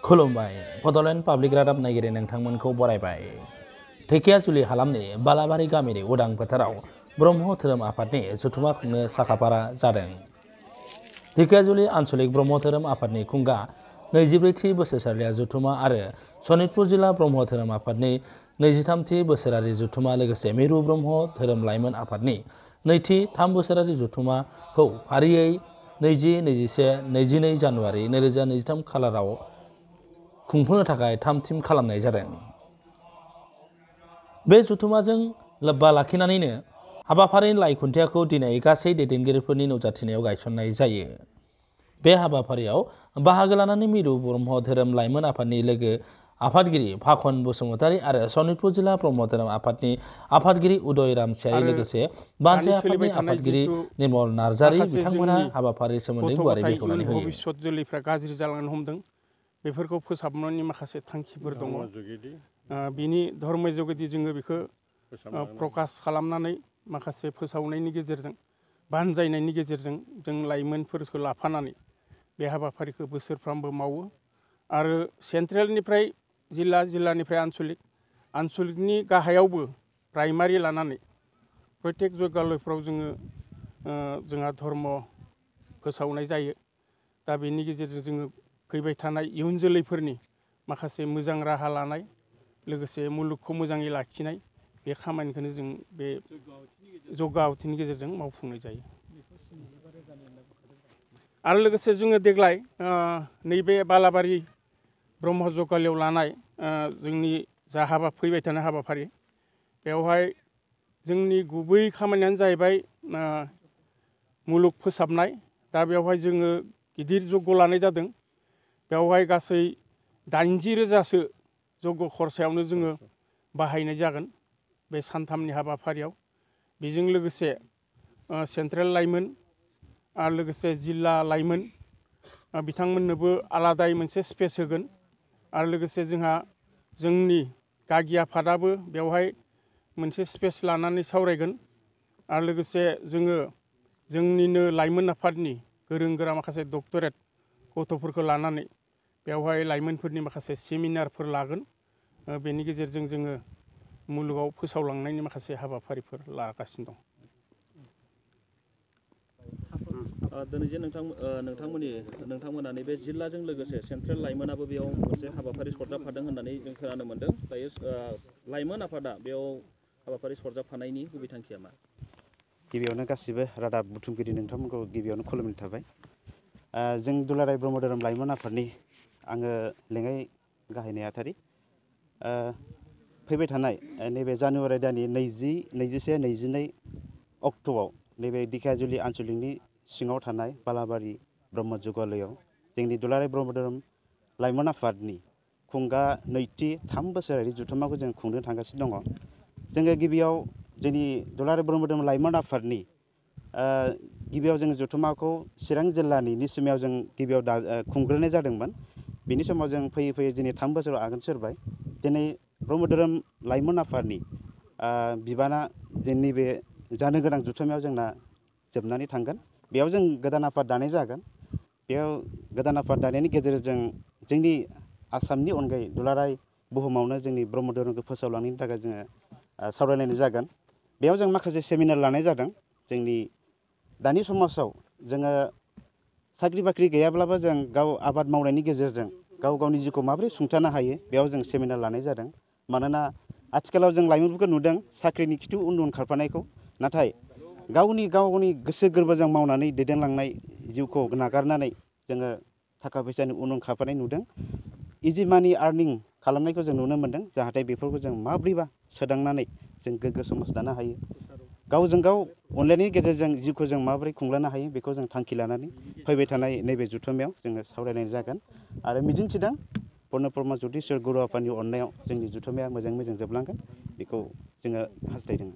खुलुमबाय बड'लेण्ड पाब्लिक रादाब नायगिरि नोंथांमोनखौ बरायबाय। धेकियाजुलि हालामनि बालाबारि गामिनि उदां फोथाराव ब्रह्म धोरोम आफादनि जथुमा खुंनो साखाफारा जादों। धेकियाजुलि आन्चलिक ब्रह्म धोरोम आफादनि खुंगा 24थि बोसोरसालिया जथुमा आरो सनितपुर जिल्ला ब्रह्म धोरोम आफादनि 23थि बोसोरारि जथुमा लोगोसे मिरु ब्रह्म धोरोम लाइमोन आफादनि नैथि 3 बोसोरारि जथुमाखौ फारियै 20, 21, 22 जानुवारि 2023 खालाराव खुंफुंनो थाखाय थाम-थिम खालामनाय जादों। बे जथुमाजों लोब्बा लाखिनानैनो हाबाफारि लाइ खुन्थियाखौ दिनै गासै दैदेनगिरिफोरनि नुजाथिनायाव गायसननाय जायो। बे हाबाफारियाव बाहागो लानानै मिरु ब्रह्म धोरोम लाइमोन आफादनि लोगो आफादगिरि फाखन बसुमतारी आरो सनितपुर जिल्ला ब्रह्म धोरोम आफादनि आफादगिरि उदय रामसियारि लोगोसे बानजाय आफादनि आफादगिरि निर्मल नार्जारी बिथांमोनहा हाबाफारिनि सोमोन्दै गुवारै बेखेवनानै होयो। भबिष्यत जोलैफ्रा गाज्रि जालांनो हमदों, बेफोरखौ फोसाबनायनि माखासे थांखिफोर दङ। बिनि धर्म जुगेदि जोङो बेखौ प्रकाश खालामनानै माखासे फोसावनायनि गेजेरजों बानजायनायनि गेजेरजों जों लाइमोनफोरखौ लाफानानै बे हाबाफारिखौ बोसोरफ्रामबो मावो आरो सेन्ट्रेलनिफ्राय जिल्लानिफ्राय आन्चलिकनि गाहायावबो प्राइमारि लानानै प्रत्येक जयगालयफ्राव जोंहा धर्म फोसावनाय जायो। दा बेनि गेजेरजों जोङो फैबाय थानाय इयुन जोलैफोरनि माखासे मोजां राहा लानाय लोगोसे मुलुगखौ मोजाङै लाखिनाय बे खामानिखौनो जों बे जग्गा आवथिनि गेजेरजों मावफुंनाय जायो। आरो लोगोसे जोङो देग्लाय नैबे बालाबारि ब्रह्म जगालियाव लानाय जोंनि जा फैबाय थानाय हाबाफारि, बेवहाय जोंनि गुबै खामानियानो जाहैबाय मुलुग फोसाबनाय। दा बेवहाय जोङो गिदिर जग्ग लानाय जादों। बेवहाय गासै 80,000सो जग्ग खरसायावनो जोङो बाहायनाय जागोन बे सानथामनि हाबाफारियाव। बेजों लोगोसे सेन्ट्रेल लाइमोन आरो लोगोसे जिल्ला लाइमोन बिथांमोननोबो आलादायै मोनसे स्पेस होगोन। आरो लोगोसे जोंनि गागि आफादाबो बेवहाय मोनसे स्पेस लानानै सावरायगोन। आरो लोगोसे जोंनिनो लाइमोन आफादनि गोरों गोरा माखासे डक्टरेट गथ'फोरखौ लानानै बेवहाय लाइमोनफोरनि माखासे सेमिनारफोर लागोन। बेनि गेजेरजों जोङो मुलुगाव फोसावलांनायनि माखासे हाबाफारिफोर लागासिनो दं। दिनै जे नोंथांमोना नैबे जिल्लाजों लोगोसे सेन्ट्रेल लाइमोनाबो बेयाव मोनसे हाबाफारि सरजाबफादों होननानै जों खोनानो मोन्दों। दायो लाइमोन आफादा बेयाव हाबाफारि सरजाबफानायनि गुबै थांखिया मा? गिबियावनो गासिबो रादाब बुथुमगिरि नोंथांमोनखौ गिबियावनो खुलुमनाय थाबाय। जों दुलाराय ब्रह्म धोरोम लाइमोन आफादनि आङो लेङाइ गाहाय नेहाथारि। फैबाय थानाय नैबे जानुवारि दाननि 20, 21, 22 अक्ट'आव नैबे धेकियाजुलि आन्चलिकनि सिङाव थानाय बालाबारि ब्रह्म जगालयआव जोंनि दुलाराय ब्रह्म धोरोम लाइमोन आफादनि खुंगा नैथि 3 बोसोरारि जथुम्माखौ जों खुंनो थांगासिनो दङ। जोङो गिबियाव जोंनि दुलाराय ब्रह्म धोरोम लाइमोन आफादनि गिबियाव जों जथुम्माखौ चिरां जिल्लानि निसिमायाव जों गिबियाव खुंग्रोनाय जादोंमोन। बिनि समाव जों फैयै फैयै दिनै 3 बोसोराव आगान सुरबाय। दिनै ब्रह्म धोरोम लाइमोन आफादनि बिबाना जोंनि बे जानो गोनां जथुम्मायाव जोंना जोबनानै थांगोन। बेयाव जों गोदान आफाद दानाय जागोन। बेयाव गोदान आफाद दानायनि गेजेरजों जोंनि आसामनि अनगायै दुलाराय बुहुमावनो जोंनि ब्रह्म धोरोमखौ फोसावलांनायनि थाखाय जोङो सावरायलायनाय जागोन। बेयाव जों माखासे सेमिनार लानाय जादों। जोंनि दानि समाजाव जोङो साख्रि बाख्रि गैयाब्लाबो जों गाव आबाद मावनायनि गेजेरजों गावनि जिउखौ माबोरै सुंथानो हायो बेयाव जों सेमिनार लानाय जादों। मानोना आथिखालाव जों लाइमोनफोरखौ नुदों साख्रिनि खिथु उन खारफानायखौ, नाथाय गावनि गोसो गोरबोजों मावनानै दैदेनलांनाय जिउखौ नागारनानै जोङो थाखा फैसानि उन खारफानाय नुदों। इजि मानि आर्निं खालामनायखौ जों नुनो मोन्दों। जाहाथे बेफोरखौ जों माब्रैबा सोदांनानै जों गोग्गो समाज दानो हायो, गावजों गाव अनलायनायनि गेजेरजों जिउखौ जों माबोरै खुंलांनो हायो बेखौ जों थांखि लानानै फैबाय थानाय नैबे जथुम्मायाव जोङो सावरायनाय जागोन। आरो मिजिंथिदों पुर्न ब्रह्म ज्यतिश्वर गुरु आफानि अननायाव जोंनि जथुम्माया मोजाङै मोजां जोबलांगोन, बेखौ जोङो हास्थायदों।